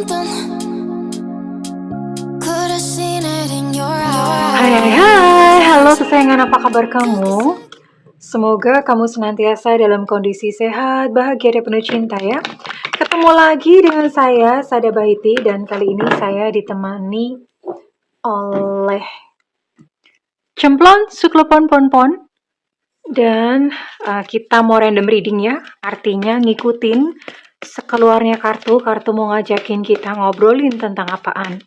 something. Could have seen it in your Hai eyes. halo kesayangan, apa kabar kamu? Semoga kamu senantiasa dalam kondisi sehat, bahagia, dan penuh cinta ya. Ketemu lagi dengan saya, Sada Bahiti, dan kali ini saya ditemani oleh Cemplon Suklepon Ponpon. Dan kita mau random reading ya, artinya ngikutin sekeluarnya kartu mau ngajakin kita ngobrolin tentang apaan.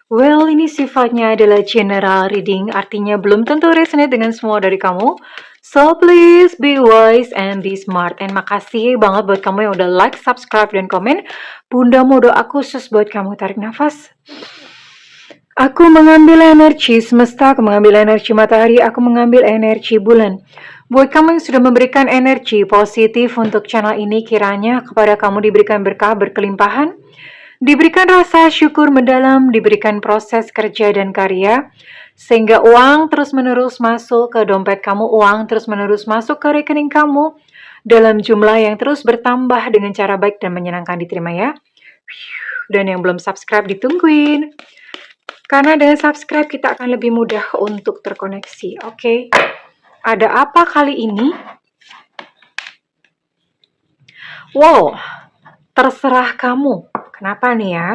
Well, ini sifatnya adalah general reading, artinya belum tentu resonate dengan semua dari kamu. So please be wise and be smart. And makasih banget buat kamu yang udah like, subscribe, dan komen. Bunda mau doa khusus buat kamu. Tarik nafas. Aku mengambil energi semesta, aku mengambil energi matahari, aku mengambil energi bulan. Buat kamu yang sudah memberikan energi positif untuk channel ini, kiranya kepada kamu diberikan berkah berkelimpahan, diberikan rasa syukur mendalam, diberikan proses kerja dan karya, sehingga uang terus-menerus masuk ke dompet kamu, uang terus-menerus masuk ke rekening kamu, dalam jumlah yang terus bertambah dengan cara baik dan menyenangkan. Diterima ya. Dan yang belum subscribe ditungguin. Karena dengan subscribe kita akan lebih mudah untuk terkoneksi. Oke. Ada apa kali ini? Wow, terserah kamu. Kenapa nih ya?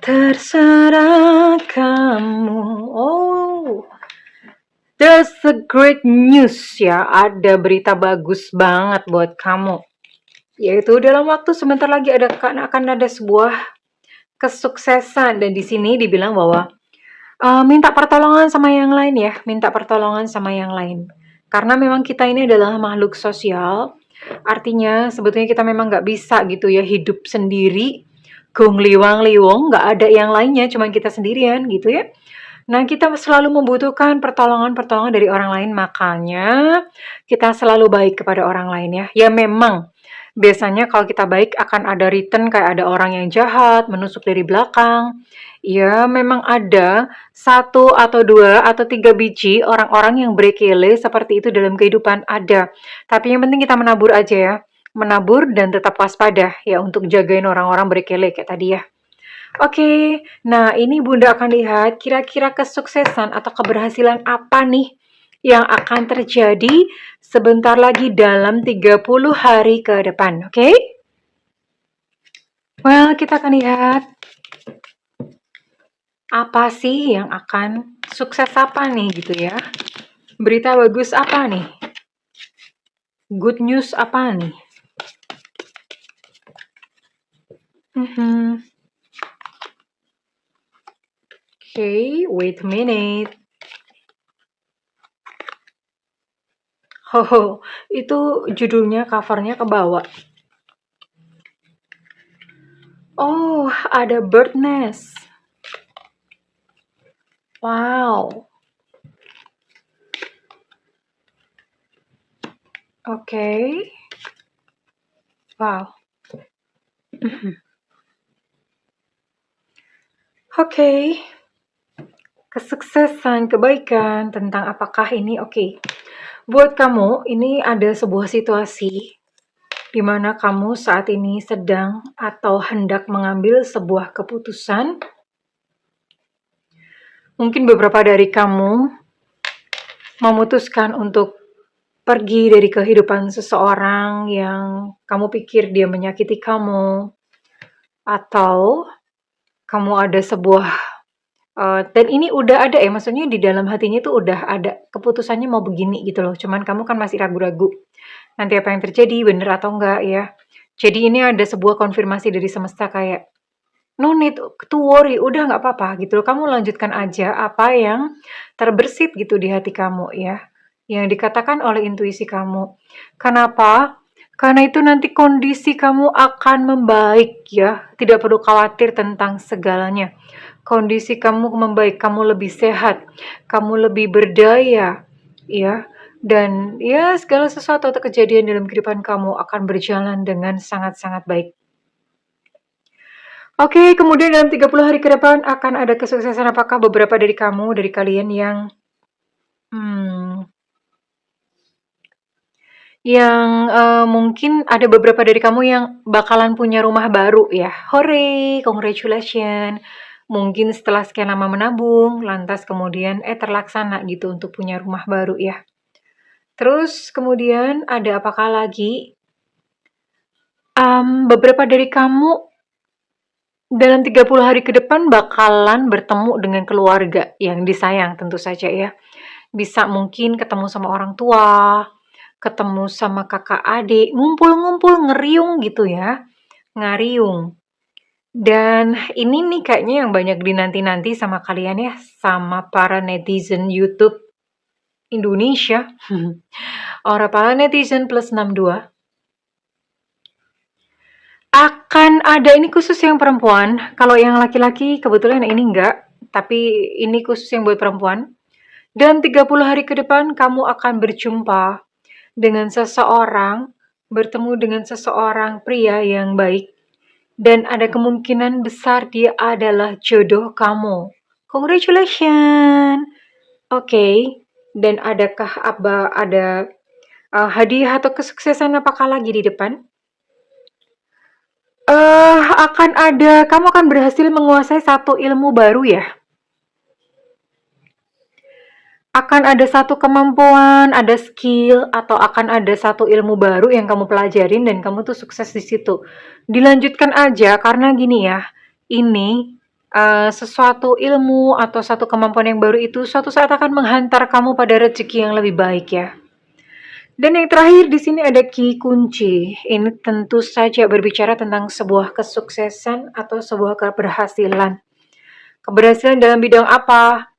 Terserah kamu. Oh, there's a great news ya. Ada berita bagus banget buat kamu. Yaitu dalam waktu sebentar lagi akan ada sebuah kesuksesan, dan di sini dibilang bahwa minta pertolongan sama yang lain ya, minta pertolongan sama yang lain. Karena memang kita ini adalah makhluk sosial, artinya sebetulnya kita memang nggak bisa gitu ya hidup sendiri, gong liwang liwong, nggak ada yang lainnya, cuma kita sendirian gitu ya. Nah, kita selalu membutuhkan pertolongan dari orang lain, makanya kita selalu baik kepada orang lain ya. Ya memang, biasanya kalau kita baik akan ada return, kayak ada orang yang jahat, menusuk dari belakang. Ya, memang ada 1 atau 2 atau 3 biji orang-orang yang berkele seperti itu dalam kehidupan, ada. Tapi yang penting kita menabur aja ya. Menabur dan tetap waspada ya untuk jagain orang-orang berkele kayak tadi ya. Oke, nah ini Bunda akan lihat kira-kira kesuksesan atau keberhasilan apa nih yang akan terjadi sebentar lagi dalam 30 hari ke depan, oke? Well, kita akan lihat apa sih yang akan sukses apa nih gitu ya. Berita bagus apa nih? Good news apa nih? Okay, wait a minute. Oh, itu judulnya, covernya ke bawah. Oh, ada bird nest. Wow. Oke. Wow. Oke. Kesuksesan, kebaikan, tentang apakah ini? Oke. Buat kamu, ini ada sebuah situasi di mana kamu saat ini sedang atau hendak mengambil sebuah keputusan. Mungkin beberapa dari kamu memutuskan untuk pergi dari kehidupan seseorang yang kamu pikir dia menyakiti kamu, atau kamu ada sebuah dan ini udah ada ya, maksudnya di dalam hatinya tuh udah ada keputusannya mau begini gitu loh, cuman kamu kan masih ragu-ragu nanti apa yang terjadi, bener atau enggak ya. Jadi ini ada sebuah konfirmasi dari semesta kayak, no need to worry, udah nggak apa-apa gitu loh, kamu lanjutkan aja apa yang terbersit gitu di hati kamu ya, yang dikatakan oleh intuisi kamu. Kenapa? Karena itu nanti kondisi kamu akan membaik ya, tidak perlu khawatir tentang segalanya. Kondisi kamu membaik, kamu lebih sehat, kamu lebih berdaya, ya. Dan ya segala sesuatu atau kejadian dalam kehidupan kamu akan berjalan dengan sangat-sangat baik. Oke, kemudian dalam 30 hari ke depan akan ada kesuksesan. Apakah beberapa dari kamu, dari kalian yang yang mungkin ada beberapa dari kamu yang bakalan punya rumah baru ya. Hore, congratulations. Mungkin setelah sekian lama menabung, lantas kemudian terlaksana gitu untuk punya rumah baru ya. Terus kemudian ada apakah lagi? Beberapa dari kamu dalam 30 hari ke depan bakalan bertemu dengan keluarga yang disayang tentu saja ya. Bisa mungkin ketemu sama orang tua, ketemu sama kakak adik, ngumpul-ngumpul ngeriung gitu ya, ngariung. Dan ini nih kayaknya yang banyak dinanti-nanti sama kalian ya, sama para netizen YouTube Indonesia. Orang para netizen plus 62. Akan ada ini khusus yang perempuan, kalau yang laki-laki kebetulan ini enggak, tapi ini khusus yang buat perempuan. Dalam 30 hari ke depan kamu akan berjumpa dengan seseorang, bertemu dengan seseorang pria yang baik, dan ada kemungkinan besar dia adalah jodoh kamu. Congratulations. Oke. Dan adakah ada hadiah atau kesuksesan apakah lagi di depan? Kamu akan berhasil menguasai satu ilmu baru ya. Akan ada satu kemampuan, ada skill, atau akan ada satu ilmu baru yang kamu pelajarin dan kamu tuh sukses di situ. Dilanjutkan aja karena gini ya, ini sesuatu ilmu atau satu kemampuan yang baru itu suatu saat akan menghantar kamu pada rezeki yang lebih baik ya. Dan yang terakhir di sini ada key kunci. Ini tentu saja berbicara tentang sebuah kesuksesan atau sebuah keberhasilan. Keberhasilan dalam bidang apa?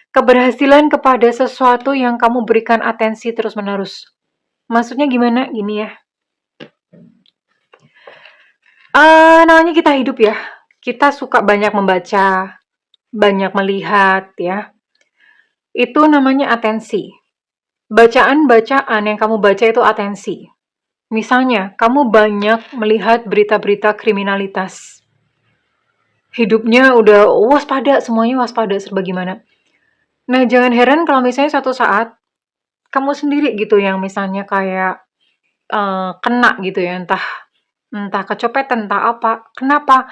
Keberhasilan kepada sesuatu yang kamu berikan atensi terus-menerus. Maksudnya gimana? Gini ya. Namanya kita hidup ya. Kita suka banyak membaca, banyak melihat ya. Itu namanya atensi. Bacaan-bacaan yang kamu baca itu atensi. Misalnya, kamu banyak melihat berita-berita kriminalitas. Hidupnya udah waspada, semuanya waspada, serba gimana. Nah, jangan heran kalau misalnya suatu saat kamu sendiri gitu yang misalnya kayak kena gitu ya, entah kecopetan, entah apa. Kenapa?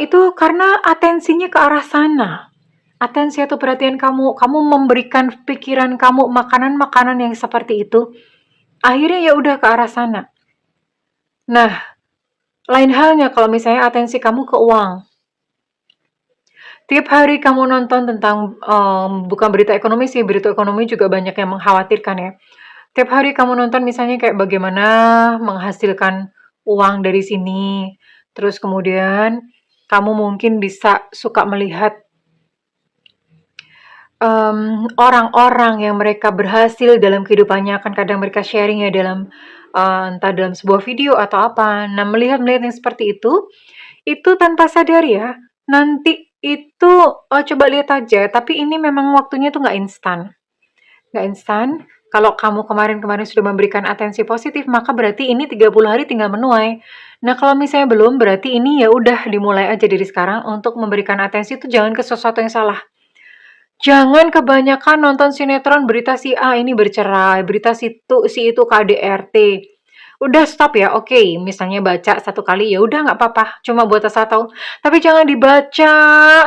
Itu karena atensinya ke arah sana. Atensi atau perhatian kamu memberikan pikiran kamu makanan-makanan yang seperti itu, akhirnya ya udah ke arah sana. Nah, lain halnya kalau misalnya atensi kamu ke uang. Tiap hari kamu nonton tentang, bukan berita ekonomi sih, berita ekonomi juga banyak yang mengkhawatirkan ya. Tiap hari kamu nonton misalnya kayak bagaimana menghasilkan uang dari sini, terus kemudian kamu mungkin bisa suka melihat orang-orang yang mereka berhasil dalam kehidupannya, kan kadang mereka sharing ya dalam entah dalam sebuah video atau apa. Nah, melihat-melihat yang seperti itu tanpa sadar ya, nanti itu coba lihat aja, tapi ini memang waktunya tuh nggak instan. Nggak instan. Kalau kamu kemarin-kemarin sudah memberikan atensi positif, maka berarti ini 30 hari tinggal menuai. Nah, kalau misalnya belum, berarti ini ya udah dimulai aja dari sekarang untuk memberikan atensi itu jangan ke sesuatu yang salah. Jangan kebanyakan nonton sinetron berita si A ini bercerai, berita si itu KDRT. Udah stop ya, oke. Misalnya baca satu kali ya udah nggak apa-apa, cuma buat asal tahu. Tapi jangan dibaca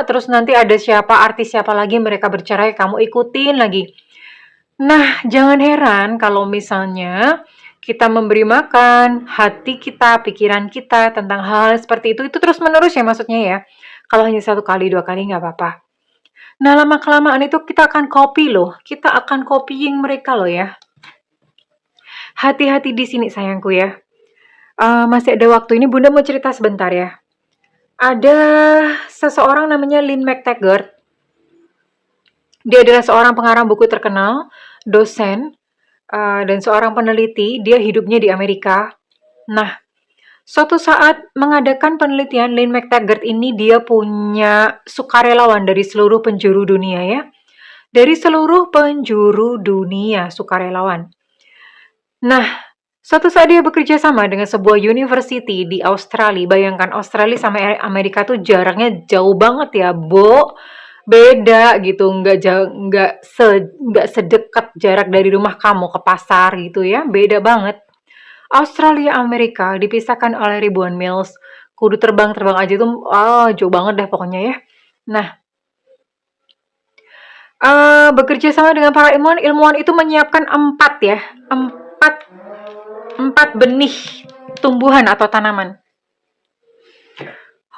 terus nanti ada siapa artis siapa lagi mereka bercerai kamu ikutin lagi. Nah, jangan heran kalau misalnya kita memberi makan hati kita, pikiran kita tentang hal seperti itu terus-menerus ya maksudnya ya. Kalau hanya satu kali, dua kali nggak apa-apa. Nah, lama-kelamaan itu kita akan copy loh. Kita akan copying mereka loh ya. Hati-hati di sini sayangku ya. Masih ada waktu ini Bunda mau cerita sebentar ya. Ada seseorang namanya Lynn McTaggart. Dia adalah seorang pengarang buku terkenal, dosen, dan seorang peneliti. Dia hidupnya di Amerika. Nah, suatu saat mengadakan penelitian, Lynn McTaggart ini dia punya sukarelawan dari seluruh penjuru dunia ya. Dari seluruh penjuru dunia sukarelawan. Nah, suatu saat dia bekerja sama dengan sebuah university di Australia. Bayangkan Australia sama Amerika tuh jaraknya jauh banget ya, Bo. beda gitu, nggak sedekat jarak dari rumah kamu ke pasar gitu ya, beda banget. Australia, Amerika dipisahkan oleh ribuan miles. Kudu terbang-terbang aja tuh, jauh banget dah pokoknya ya. Nah, bekerja sama dengan para ilmuwan, ilmuwan itu menyiapkan empat, empat benih tumbuhan atau tanaman.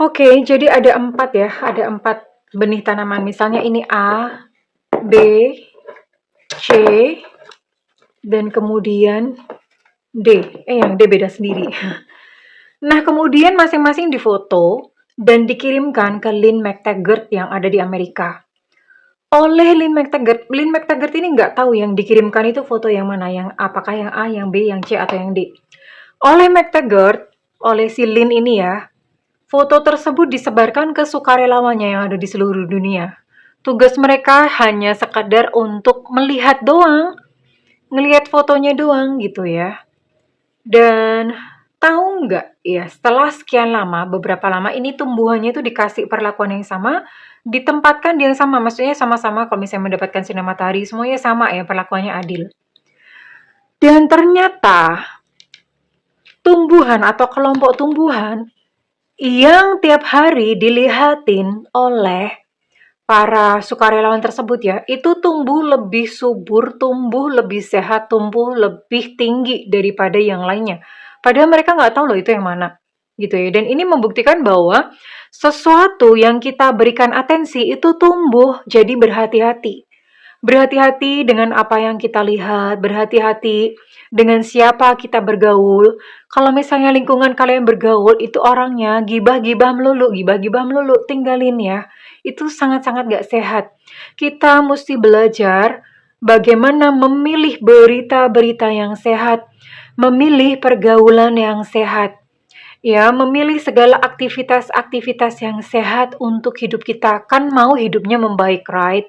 Oke, jadi ada empat benih tanaman. Misalnya ini A, B, C, dan kemudian D. Yang D beda sendiri. Nah, kemudian masing-masing difoto dan dikirimkan ke Lynn McTaggart yang ada di Amerika. Oleh Lynn McTaggart ini nggak tahu yang dikirimkan itu foto yang mana, apakah yang A, yang B, yang C, atau yang D. Oleh McTaggart, oleh si Lynn ini ya, foto tersebut disebarkan ke sukarelawannya yang ada di seluruh dunia. Tugas mereka hanya sekadar untuk melihat doang, ngelihat fotonya doang gitu ya. Dan tahu nggak ya, setelah sekian lama, beberapa lama ini tumbuhannya itu dikasih perlakuan yang sama, ditempatkan yang sama, maksudnya sama-sama kalau misalnya mendapatkan sinar matahari, semuanya sama ya, perlakuannya adil. Dan ternyata tumbuhan atau kelompok tumbuhan yang tiap hari dilihatin oleh para sukarelawan tersebut ya, itu tumbuh lebih subur, tumbuh lebih sehat, tumbuh lebih tinggi daripada yang lainnya. Padahal mereka nggak tahu loh itu yang mana, gitu ya. Dan ini membuktikan bahwa sesuatu yang kita berikan atensi itu tumbuh, jadi berhati-hati. Berhati-hati dengan apa yang kita lihat, berhati-hati dengan siapa kita bergaul. Kalau misalnya lingkungan kalian bergaul, itu orangnya gibah-gibah melulu, tinggalin ya. Itu sangat-sangat gak sehat. Kita mesti belajar bagaimana memilih berita-berita yang sehat, memilih pergaulan yang sehat, ya, memilih segala aktivitas-aktivitas yang sehat untuk hidup kita. Kan mau hidupnya membaik, right?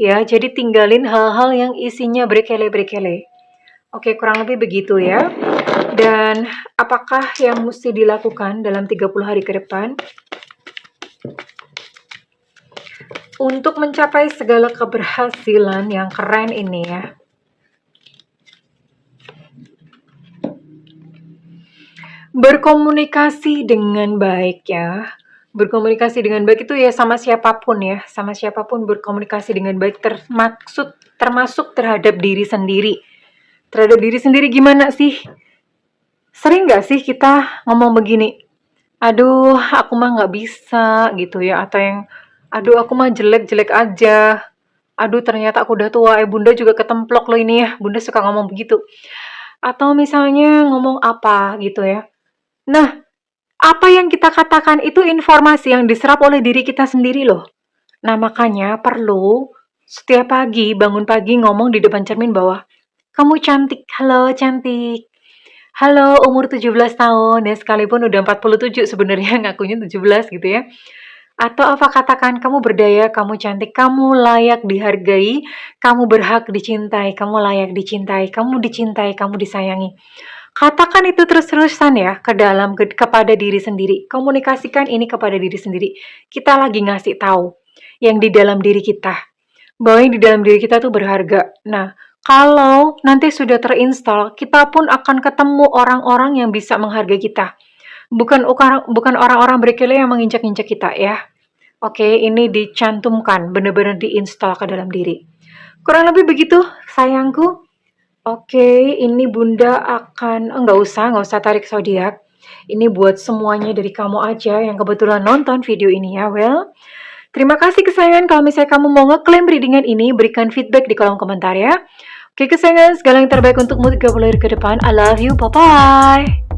Ya, jadi tinggalin hal-hal yang isinya berkele-berkele. Oke, kurang lebih begitu ya. Dan apakah yang mesti dilakukan dalam 30 hari ke depan? Untuk mencapai segala keberhasilan yang keren ini ya. Berkomunikasi dengan baik ya. Berkomunikasi dengan baik itu ya sama siapapun ya. Sama siapapun berkomunikasi dengan baik termasuk terhadap diri sendiri. Terhadap diri sendiri gimana sih? Sering gak sih kita ngomong begini? Aduh, aku mah gak bisa gitu ya. Atau yang aduh aku mah jelek-jelek aja. Aduh ternyata aku udah tua, bunda juga ketemplok loh ini ya. Bunda suka ngomong begitu. Atau misalnya ngomong apa gitu ya. Nah, apa yang kita katakan itu informasi yang diserap oleh diri kita sendiri loh. Nah makanya perlu setiap pagi, bangun pagi ngomong di depan cermin bahwa kamu cantik, halo cantik. Halo umur 17 tahun ya, sekalipun udah 47 sebenarnya ngakunya 17 gitu ya. Atau apa katakan kamu berdaya, kamu cantik, kamu layak dihargai, kamu berhak dicintai, kamu layak dicintai, kamu dicintai, kamu disayangi. Katakan itu terus-terusan ya kepada diri sendiri. Komunikasikan ini kepada diri sendiri. Kita lagi ngasih tahu yang di dalam diri kita. Bahwa yang di dalam diri kita tuh berharga. Nah, kalau nanti sudah terinstall, kita pun akan ketemu orang-orang yang bisa menghargai kita. Bukan orang-orang berkele yang menginjak-injak kita ya. Oke, ini dicantumkan, benar-benar diinstal ke dalam diri. Kurang lebih begitu, sayangku. Oke, ini bunda akan, nggak usah tarik zodiak. Ini buat semuanya dari kamu aja yang kebetulan nonton video ini ya, well. Terima kasih kesayangan, kalau misalnya kamu mau ngeklaim readingan ini, berikan feedback di kolom komentar ya. Oke kesayangan, segala yang terbaik untukmu 30 hari ke depan. I love you, bye-bye.